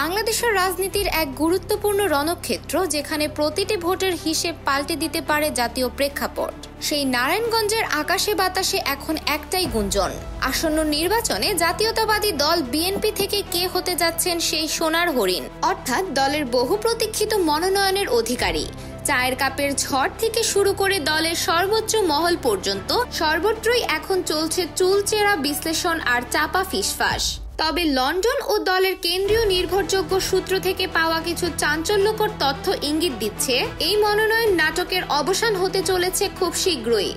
বাংলাদেশের রাজনীতির এক গুরুত্বপূর্ণ রণক্ষেত্র যেখানে প্রতিটি ভোটের হিসেব পাল্টে দিতে পারে জাতীয় প্রেক্ষাপট। সেই নারায়ণগঞ্জের আকাশে বাতাসে এখন একটাই গুঞ্জন, আসন্ন নির্বাচনে জাতীয়তাবাদী দল বিএনপি থেকে কে হতে যাচ্ছেন সেই সোনার হরিণ, অর্থাৎ দলের বহু প্রতীক্ষিত মনোনয়নের অধিকারী। চায়ের কাপের ঝড় থেকে শুরু করে দলের সর্বোচ্চ মহল পর্যন্ত সর্বত্রই এখন চলছে চুলচেরা বিশ্লেষণ আর চাপা ফিসফাস। তবে লন্ডন ও দলের কেন্দ্রীয় নির্ভরযোগ্য সূত্র থেকে পাওয়া কিছু চাঞ্চল্যকর তথ্য ইঙ্গিত দিচ্ছে এই মনোনয়ন নাটকের অবসান হতে চলেছে খুব শীঘ্রই।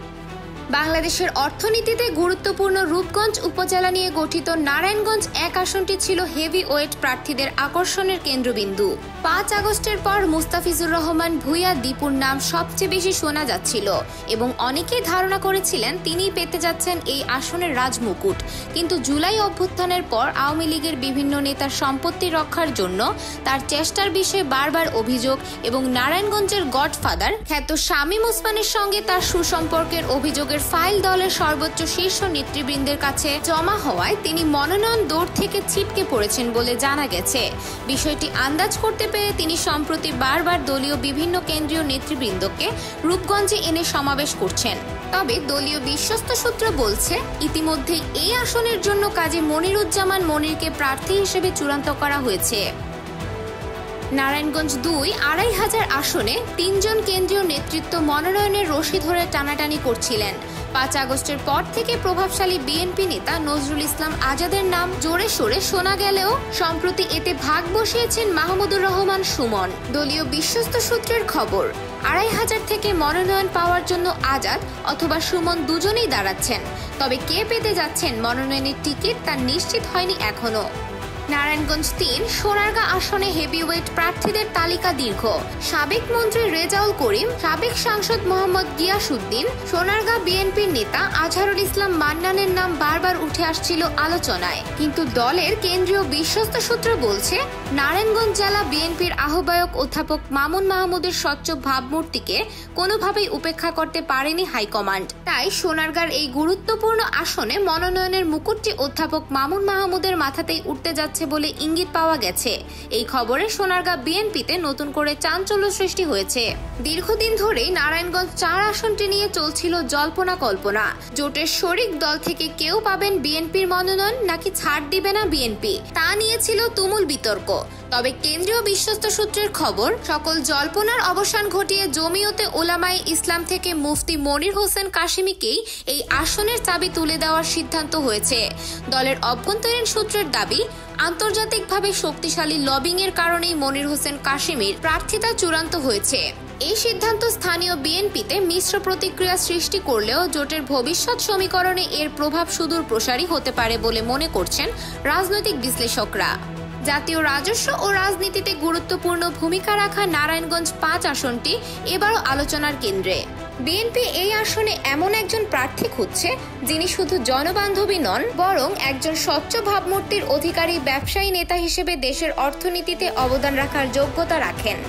বাংলাদেশের অর্থনীতিতে গুরুত্বপূর্ণ রূপগঞ্জ উপজেলা নিয়ে গঠিত নারায়ণগঞ্জ এক আসনটি ছিল হেভি ওয়েট প্রার্থীদের আকর্ষণের কেন্দ্রবিন্দু। ৫ আগস্টের পর মুস্তাফিজুর রহমান ভূঁইয়া দীপুর নাম সবচেয়ে বেশি শোনা যাচ্ছিল এবং অনেকেই ধারণা করেছিলেন তিনিই পেতে যাচ্ছেন এই আসনের রাজমুকুট। কিন্তু জুলাই অভ্যুত্থানের পর আওয়ামী লীগের বিভিন্ন নেতার সম্পত্তি রক্ষার জন্য তার চেষ্টার বিষয়ে বারবার অভিযোগ এবং নারায়ণগঞ্জের গডফাদার খ্যাত শামীম ওসমানের সঙ্গে তার সুসম্পর্কের অভিযোগের ফাইল দলের সর্বোচ্চ শীর্ষ নেতৃবৃন্দের কাছে জমা হওয়ায় তিনি মনোনয়ন দৌড় থেকে ছিটকে পড়েছেন বলে জানা গেছে। বিষয়টি আন্দাজ করতে পেরে তিনি সম্প্রতি বারবার দলীয় বিভিন্ন কেন্দ্রীয় নেতৃবৃন্দকে রূপগঞ্জে এনে সমাবেশ করছেন। তবে দলীয় বিশ্বস্ত সূত্র বলছে ইতিমধ্যেই এই আসনের জন্য কাজী মনিরুজ্জামান মনিরকে প্রার্থী হিসেবে চূড়ান্ত করা হয়েছে। নারায়ণগঞ্জ ২-২.৫০০ আসনে ৩ জন কেন্দ্রীয় নেতৃত্ব মনোনয়নের রশি ধরে টানাটানি করছিলেন। ৫ আগস্টের পর থেকে প্রভাবশালী বিএনপি নেতা নজরুল ইসলাম আজাদের নাম জোরে সোরে শোনা গেলেও সম্প্রতি এতে ভাগ বসিয়েছেন মাহমুদুর রহমান সুমন। দলীয় বিশ্বস্ত সূত্রের খবর, ২৫০০ থেকে মনোনয়ন পাওয়ার জন্য আজাদ অথবা সুমন দুজনেই দাঁড়াচ্ছেন। তবে কে পেতে যাচ্ছেন মনোনয়নের টিকিট তা নিশ্চিত হয়নি এখনো। নারায়ণগঞ্জ ৩ সোনারগাঁ আসনে হেভিওয়েট প্রার্থীদের তালিকা দীর্ঘ। সাবেক মন্ত্রী রেজাউল করিম, সাবেক সাংসদ মোহাম্মদ গিয়াসউদ্দিন, সোনারগাঁ বিএনপির নেতা আজহারুল ইসলাম মান্নানের নাম বারবার উঠে আসছিল আলোচনায়। কিন্তু দলের কেন্দ্রীয় বিশ্বস্ত সূত্র বলছে নারায়ণগঞ্জ জেলা বিএনপির আহ্বায়ক অধ্যাপক মামুন মাহমুদের স্বচ্ছ ভাবমূর্তিকে কোনোভাবেই উপেক্ষা করতে পারেনি হাইকমান্ড। তাই সোনারগাঁর এই গুরুত্বপূর্ণ আসনে মনোনয়নের মুকুটটি অধ্যাপক মামুন মাহমুদের মাথাতেই উঠতে যাচ্ছে বলে ইঙ্গিত পাওয়া গেছে। এই খবরে সোনারগাঁ বিএনপিতে নতুন করে চাঞ্চল্য সৃষ্টি হয়েছে। দীর্ঘদিন ধরেই নারায়ণগঞ্জ ৪ আসনটি নিয়ে চলছিল জল্পনা কল্পনা। জোটের শরিক দল থেকে কেউ পাবেন বিএনপির মনোনয়ন নাকি ছাড় দিবে না বিএনপি, তা নিয়ে ছিল তুমুল বিতর্ক। তবে কেন্দ্রীয় বিশ্বস্ত সূত্রের খবর, সকল জল্পনার অবসান ঘটিয়ে জমিয়তে উলামায়ে ইসলাম থেকে মুফতি মনির হোসেন কাশিমিকেই এই আসনের চাবি তুলে দেওয়ার সিদ্ধান্ত হয়েছে। দলের অভ্যন্তরীণ সূত্রের দাবি, আন্তর্জাতিকভাবে শক্তিশালী লবিং এর কারণেই মনির হোসেন কাশিমির প্রার্থিতা চূড়ান্ত হয়েছে। এই সিদ্ধান্ত স্থানীয় বিএনপিতে মিশ্র প্রতিক্রিয়া সৃষ্টি করলেও জোটের ভবিষ্যৎ সমীকরণে এর প্রভাব সুদূর প্রসারী হতে পারে বলে মনে করছেন রাজনৈতিক বিশ্লেষকরা। জাতীয় রাজস্ব ও রাজনীতিতে গুরুত্বপূর্ণ ভূমিকা রাখা নারায়ণগঞ্জ ৫ আসনটি এবারও আলোচনার কেন্দ্রে। বিএনপি এই আসনে এমন একজন প্রার্থী খুঁজছে যিনি শুধু জনবান্ধবী নন, বরং একজন স্বচ্ছ ভাবমূর্তির অধিকারী ব্যবসায়ী নেতা হিসেবে দেশের অর্থনীতিতে অবদান রাখার যোগ্যতা রাখেন।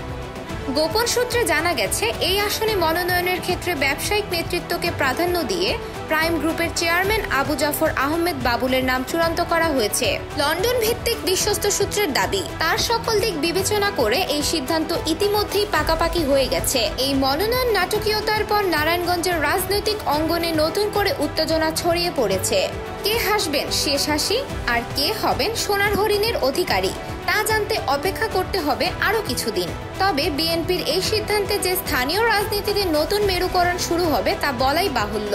গোপন সূত্রে জানা গেছে এই আসনে মনোনয়নের ক্ষেত্রে ব্যবসায়িক নেতৃত্বকে প্রাধান্য দিয়ে প্রাইম গ্রুপের চেয়ারম্যান আবু জাফর আহমেদ বাবুলের নাম চূড়ান্ত করা হয়েছে। লন্ডন ভিত্তিক বিশ্বস্ত সূত্রের দাবি, তার সকল দিক বিবেচনা করে এই সিদ্ধান্ত ইতিমধ্যেই পাকাপাকি হয়ে গেছে। এই মনোনয়ন নাটকীয়তার পর নারায়ণগঞ্জের রাজনৈতিক অঙ্গনে নতুন করে উত্তেজনা ছড়িয়ে পড়েছে। কে হাসবেন শেষ হাসি আর কে হবেন সোনার হরিণের অধিকারী তা জানতে অপেক্ষা করতে হবে আরো কিছুদিন। তবে বিএনপির এই সিদ্ধান্তে যে স্থানীয় রাজনীতিতে নতুন মেরুকরণ শুরু হবে তা বলাই বাহুল্য।